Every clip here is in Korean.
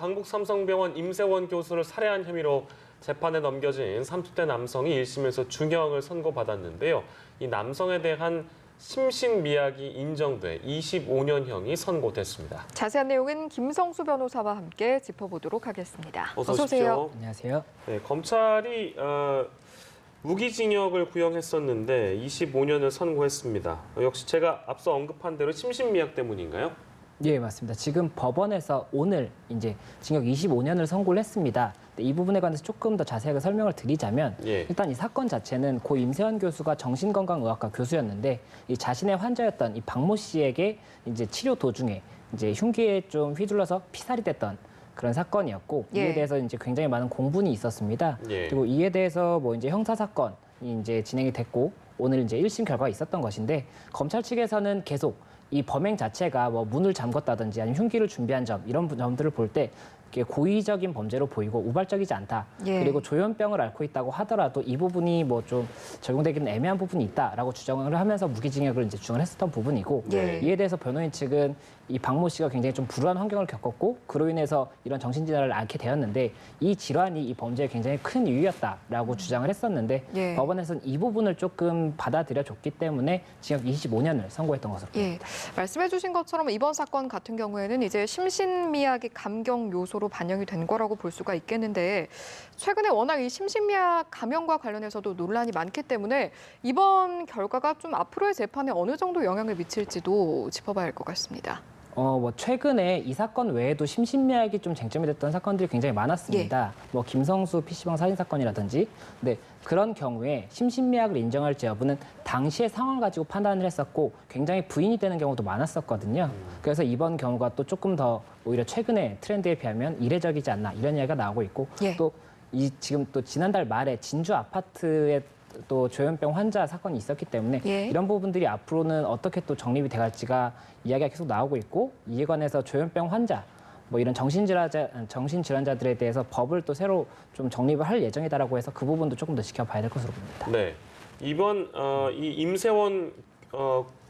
강북 삼성병원 임세원 교수를 살해한 혐의로 재판에 넘겨진 30대 남성이 1심에서 중형을 선고받았는데요. 이 남성에 대한 심신미약이 인정돼 25년형이 선고됐습니다. 자세한 내용은 김성수 변호사와 함께 짚어보도록 하겠습니다. 어서 오십시오. 안녕하세요. 네, 검찰이 무기징역을 구형했었는데 25년을 선고했습니다. 역시 제가 앞서 언급한 대로 심신미약 때문인가요? 예, 맞습니다. 지금 법원에서 오늘 이제 징역 25년을 선고를 했습니다. 이 부분에 관해서 조금 더 자세하게 설명을 드리자면 일단 이 사건 자체는 고 임세원 교수가 정신건강의학과 교수였는데 이 자신의 환자였던 이 박모 씨에게 이제 치료 도중에 이제 흉기에 좀 휘둘러서 피살이 됐던 그런 사건이었고 이에 대해서 이제 굉장히 많은 공분이 있었습니다. 그리고 이에 대해서 뭐 이제 형사 사건이 이제 진행이 됐고 오늘 이제 1심 결과가 있었던 것인데 검찰 측에서는 계속 이 범행 자체가 뭐 문을 잠궜다든지 아니면 흉기를 준비한 점 이런 점들을 볼 때 고의적인 범죄로 보이고 우발적이지 않다. 그리고 조현병을 앓고 있다고 하더라도 이 부분이 뭐 좀 적용되기는 애매한 부분이 있다라고 주장을 하면서 무기징역을 이제 주장을 했었던 부분이고 이에 대해서 변호인 측은 이 박모 씨가 굉장히 좀 불우한 환경을 겪었고 그로 인해서 이런 정신질환을 앓게 되었는데 이 질환이 이 범죄에 굉장히 큰 이유였다라고 주장을 했었는데 법원에서는 이 부분을 조금 받아들여줬기 때문에 징역 25년을 선고했던 것으로 보입니다. 말씀해 주신 것처럼 이번 사건 같은 경우에는 이제 심신미약의 감경 요소로 반영이 된 거라고 볼 수가 있겠는데 최근에 워낙 이 심신미약 감형과 관련해서도 논란이 많기 때문에 이번 결과가 좀 앞으로의 재판에 어느 정도 영향을 미칠지도 짚어봐야 할 것 같습니다. 뭐 최근에 이 사건 외에도 심신미약이 좀 쟁점이 됐던 사건들이 굉장히 많았습니다. 뭐 김성수 PC방 살인 사건이라든지. 근데 그런 경우에 심신미약을 인정할지 여부는 당시의 상황을 가지고 판단을 했었고 굉장히 부인이 되는 경우도 많았었거든요. 그래서 이번 경우가 또 조금 더 오히려 최근의 트렌드에 비하면 이례적이지 않나 이런 이야기가 나오고 있고 또 지금 또 지난달 말에 진주 아파트에 또 조현병 환자 사건이 있었기 때문에 이런 부분들이 앞으로는 어떻게 또 정립이 돼갈지가 이야기가 계속 나오고 있고 이에 관해서 조현병 환자 뭐 이런 정신질환자들에 대해서 법을 또 새로 좀 정립을 할 예정이다라고 해서 그 부분도 조금 더 지켜봐야 될 것으로 봅니다. 네, 이번 이 임세원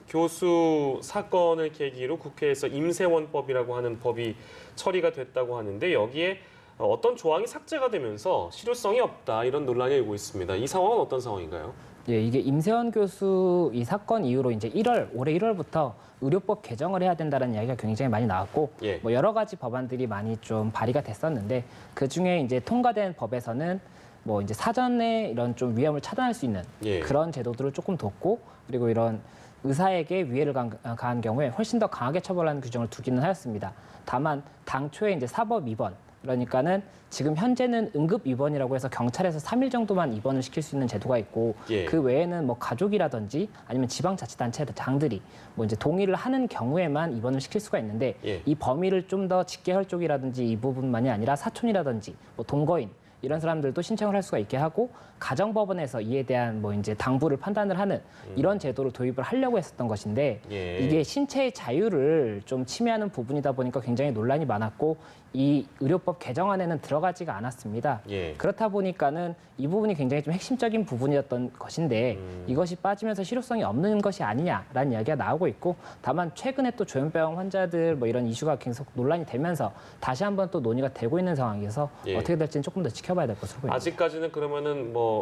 교수 사건을 계기로 국회에서 임세원법이라고 하는 법이 처리가 됐다고 하는데 여기에 어떤 조항이 삭제가 되면서 실효성이 없다 이런 논란이 일고 있습니다. 이 상황은 어떤 상황인가요? 이게 임세원 교수 이 사건 이후로 이제 올해 1월부터 의료법 개정을 해야 된다는 이야기가 굉장히 많이 나왔고 뭐 여러 가지 법안들이 많이 좀 발의가 됐었는데 그 중에 이제 통과된 법에서는 뭐 이제 사전에 이런 좀 위험을 차단할 수 있는 그런 제도들을 조금 뒀고 그리고 이런 의사에게 위해를 가한 경우에 훨씬 더 강하게 처벌하는 규정을 두기는 하였습니다. 다만 당초에 이제 사법 입원 그러니까는 지금 현재는 응급 입원이라고 해서 경찰에서 3일 정도만 입원을 시킬 수 있는 제도가 있고 그 외에는 뭐 가족이라든지 아니면 지방자치단체장들이 뭐 이제 동의를 하는 경우에만 입원을 시킬 수가 있는데 이 범위를 좀 더 직계혈 쪽이라든지 이 부분만이 아니라 사촌이라든지 뭐 동거인 이런 사람들도 신청을 할 수가 있게 하고 가정법원에서 이에 대한 뭐 이제 당부를 판단을 하는 이런 제도를 도입을 하려고 했었던 것인데 이게 신체의 자유를 좀 침해하는 부분이다 보니까 굉장히 논란이 많았고 이 의료법 개정안에는 들어가지가 않았습니다. 그렇다 보니까는 이 부분이 굉장히 좀 핵심적인 부분이었던 것인데 이것이 빠지면서 실효성이 없는 것이 아니냐라는 이야기가 나오고 있고 다만 최근에 또 조현병 환자들 뭐 이런 이슈가 계속 논란이 되면서 다시 한번 또 논의가 되고 있는 상황이어서 어떻게 될지는 조금 더 지켜봐야 될 것으로 보입니다. 아직까지는 그러면은 뭐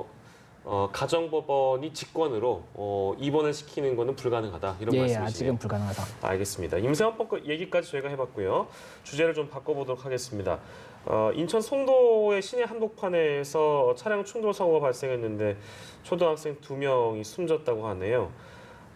가정법원이 직권으로 입원을 시키는 거는 불가능하다 이런 말씀이시네요. 아직은 불가능하다. 알겠습니다. 임세원법 얘기까지 저희가 해봤고요. 주제를 좀 바꿔보도록 하겠습니다. 인천 송도의 시내 한복판에서 차량 충돌 사고가 발생했는데 초등학생 2명이 숨졌다고 하네요.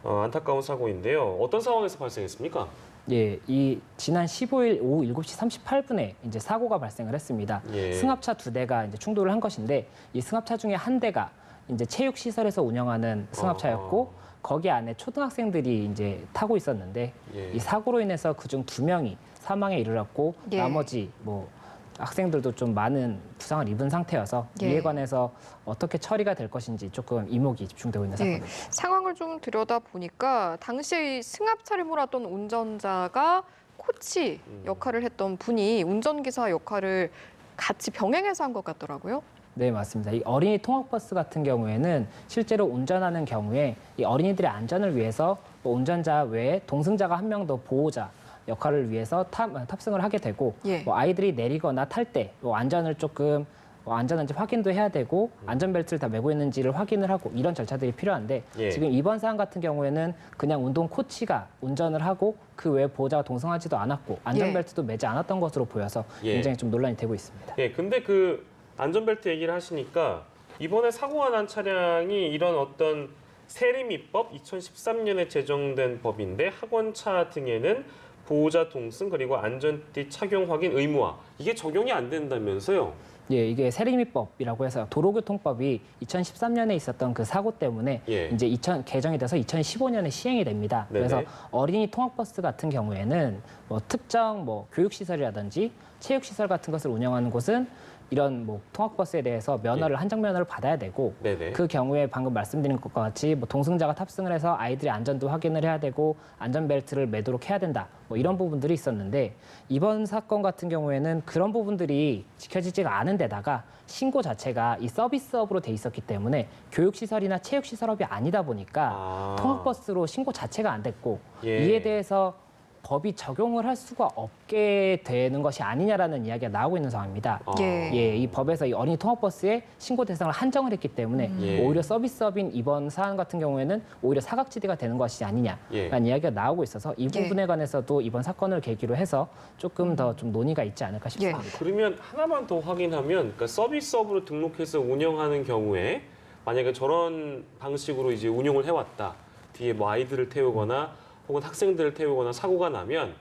안타까운 사고인데요. 어떤 상황에서 발생했습니까? 이 지난 15일 오후 7시 38분에 이제 사고가 발생을 했습니다. 승합차 2대가 이제 충돌을 한 것인데 이 승합차 중에 한 대가 이제 체육 시설에서 운영하는 승합차였고 거기 안에 초등학생들이 이제 타고 있었는데 이 사고로 인해서 그중 2명이 사망에 이르렀고 나머지 뭐 학생들도 좀 많은 부상을 입은 상태여서 이에 관해서 어떻게 처리가 될 것인지 조금 이목이 집중되고 있는 사건입니다. 상황을 좀 들여다보니까 당시에 승합차를 몰았던 운전자가 코치 역할을 했던 분이 운전기사 역할을 같이 병행해서 한 것 같더라고요. 네, 맞습니다. 이 어린이 통학버스 같은 경우에는 실제로 운전하는 경우에 이 어린이들의 안전을 위해서 뭐 운전자 외에 동승자가 한 명 더 보호자 역할을 위해서 탑승을 하게 되고 예. 뭐 아이들이 내리거나 탈 때 뭐 안전을 조금 안전한지 확인도 해야 되고 안전벨트를 다 매고 있는지를 확인을 하고 이런 절차들이 필요한데 예. 지금 이번 사안 같은 경우에는 그냥 운동 코치가 운전을 하고 그 외에 보호자가 동승하지도 않았고 안전벨트도 매지 않았던 것으로 보여서 예. 굉장히 좀 논란이 되고 있습니다. 예, 근데 그 안전벨트 얘기를 하시니까 이번에 사고가 난 차량이 이런 어떤 세리미법 2013년에 제정된 법인데 학원차 등에는 보호자 동승 그리고 안전띠 착용 확인 의무화 이게 적용이 안 된다면서요? 예, 이게 세리미법이라고 해서 도로교통법이 2013년에 있었던 그 사고 때문에 예. 이제 개정이 돼서 2015년에 시행이 됩니다. 네네. 그래서 어린이 통학버스 같은 경우에는 뭐 특정 뭐 교육시설이라든지 체육시설 같은 것을 운영하는 곳은 이런 뭐 통학버스에 대해서 면허를 한정 면허를 받아야 되고 네네. 그 경우에 방금 말씀드린 것과 같이 뭐 동승자가 탑승을 해서 아이들의 안전도 확인을 해야 되고 안전벨트를 매도록 해야 된다. 뭐 이런 부분들이 있었는데 이번 사건 같은 경우에는 그런 부분들이 지켜지지가 않은 데다가 신고 자체가 이 서비스업으로 돼 있었기 때문에 교육시설이나 체육시설업이 아니다 보니까 통학버스로 신고 자체가 안 됐고 예. 이에 대해서 법이 적용을 할 수가 없게 되는 것이 아니냐라는 이야기가 나오고 있는 상황입니다. 예. 예, 이 법에서 이 어린이 통학버스의 신고 대상을 한정을 했기 때문에 예. 오히려 서비스업인 이번 사안 같은 경우에는 오히려 사각지대가 되는 것이 아니냐라는 이야기가 나오고 있어서 이 부분에 관해서도 이번 사건을 계기로 해서 조금 더 좀 논의가 있지 않을까 싶습니다. 그러면 하나만 더 확인하면 그러니까 서비스업으로 등록해서 운영하는 경우에 만약에 저런 방식으로 이제 운용을 해왔다. 뒤에 뭐 아이들을 태우거나 혹은 학생들을 태우거나 사고가 나면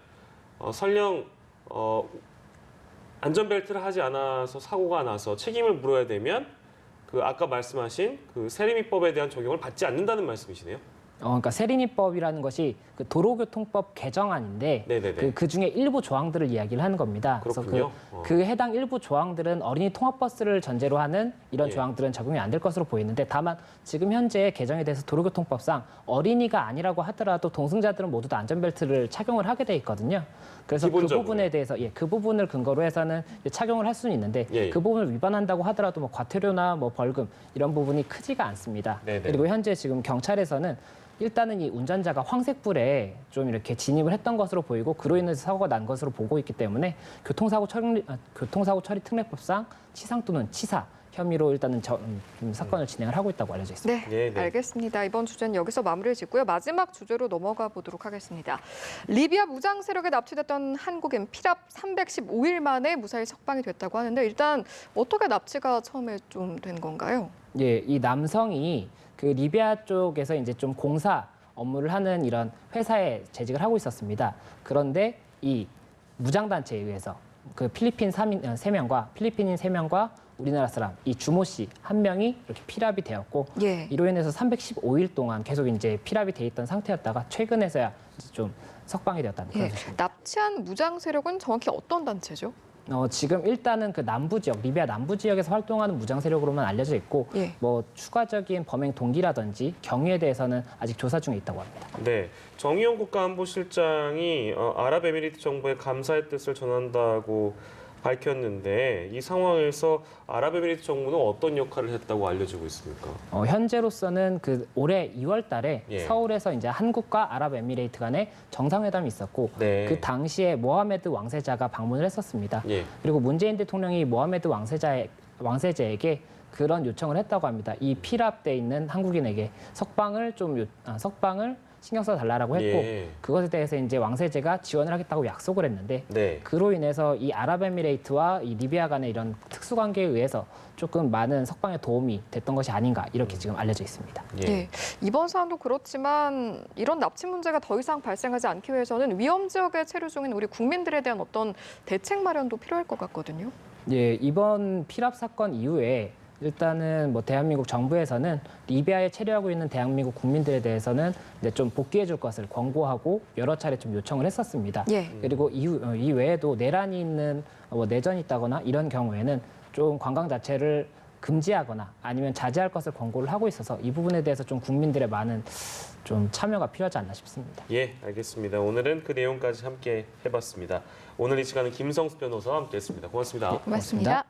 설령 안전벨트를 하지 않아서 사고가 나서 책임을 물어야 되면 그 아까 말씀하신 그 세리미법에 대한 적용을 받지 않는다는 말씀이시네요. 그러니까 세리미법이라는 것이 그 도로교통법 개정안인데 네네네. 그 중에 일부 조항들을 이야기를 하는 겁니다. 그렇군요. 그래서 그 해당 일부 조항들은 어린이 통학버스를 전제로 하는 이런 예. 조항들은 적용이 안 될 것으로 보이는데 다만 지금 현재 개정에 대해서 도로교통법상 어린이가 아니라고 하더라도 동승자들은 모두 다 안전벨트를 착용을 하게 돼 있거든요. 그래서 기본적으로요. 그 부분에 대해서 그 부분을 근거로 해서는 이제 착용을 할 수는 있는데 예. 그 부분을 위반한다고 하더라도 뭐 과태료나 뭐 벌금 이런 부분이 크지가 않습니다. 네네. 그리고 현재 지금 경찰에서는 일단은 이 운전자가 황색불에 좀 이렇게 진입을 했던 것으로 보이고 그로 인해서 사고가 난 것으로 보고 있기 때문에 교통사고 처리 특례법상 치상 또는 치사 혐의로 일단은 사건을 진행을 하고 있다고 알려져 있습니다. 네, 네. 알겠습니다. 이번 주제는 여기서 마무리를 짓고요. 마지막 주제로 넘어가 보도록 하겠습니다. 리비아 무장 세력에 납치됐던 한국인 피랍 315일 만에 무사히 석방이 됐다고 하는데 일단 어떻게 납치가 처음에 좀 된 건가요? 예, 이 남성이 그 리비아 쪽에서 이제 좀 공사 업무를 하는 이런 회사에 재직을 하고 있었습니다. 그런데 이 무장단체에 의해서 그 필리핀 3명과 필리핀인 3명과 우리나라 사람 이 주모 씨 한 명이 이렇게 피랍이 되었고 예. 이로 인해서 315일 동안 계속 이제 피랍이 돼 있던 상태였다가 최근에서야 이제 좀 석방이 되었다는 그런 예. 소식입니다. 납치한 무장 세력은 정확히 어떤 단체죠? 지금 일단은 그 남부 지역, 리비아 남부 지역에서 활동하는 무장 세력으로만 알려져 있고 예. 뭐 추가적인 범행 동기라든지 경위에 대해서는 아직 조사 중에 있다고 합니다. 네, 정의용 국가안보실장이 아랍에미리트 정부에 감사의 뜻을 전한다고 밝혔는데 이 상황에서 아랍에미리트 정부는 어떤 역할을 했다고 알려지고 있습니까? 현재로서는 그 올해 2월 달에 예. 서울에서 이제 한국과 아랍에미레이트 간의 정상회담이 있었고 네. 그 당시에 모하메드 왕세자가 방문을 했었습니다. 예. 그리고 문재인 대통령이 모하메드 왕세자에게 그런 요청을 했다고 합니다. 이 피랍돼 있는 한국인에게 석방을 신경 써 달라고 했고 예. 그것에 대해서 이제 왕세제가 지원을 하겠다고 약속을 했는데 네. 그로 인해서 이 아랍에미레이트와 이 리비아 간의 이런 특수 관계에 의해서 조금 많은 석방에 도움이 됐던 것이 아닌가 이렇게 지금 알려져 있습니다. 예. 예. 이번 사안도 그렇지만 이런 납치 문제가 더 이상 발생하지 않기 위해서는 위험 지역에 체류 중인 우리 국민들에 대한 어떤 대책 마련도 필요할 것 같거든요. 예, 이번 피랍 사건 이후에 일단은 뭐 대한민국 정부에서는 리비아에 체류하고 있는 대한민국 국민들에 대해서는 이제 좀 복귀해 줄 것을 권고하고 여러 차례 좀 요청을 했었습니다. 예. 그리고 이 외에도 내란이 있는 뭐 내전이 있다거나 이런 경우에는 좀 관광 자체를 금지하거나 아니면 자제할 것을 권고를 하고 있어서 이 부분에 대해서 좀 국민들의 많은 좀 참여가 필요하지 않나 싶습니다. 예, 알겠습니다. 오늘은 그 내용까지 함께 해봤습니다. 오늘 이 시간은 김성수 변호사와 함께했습니다. 고맙습니다. 고맙습니다.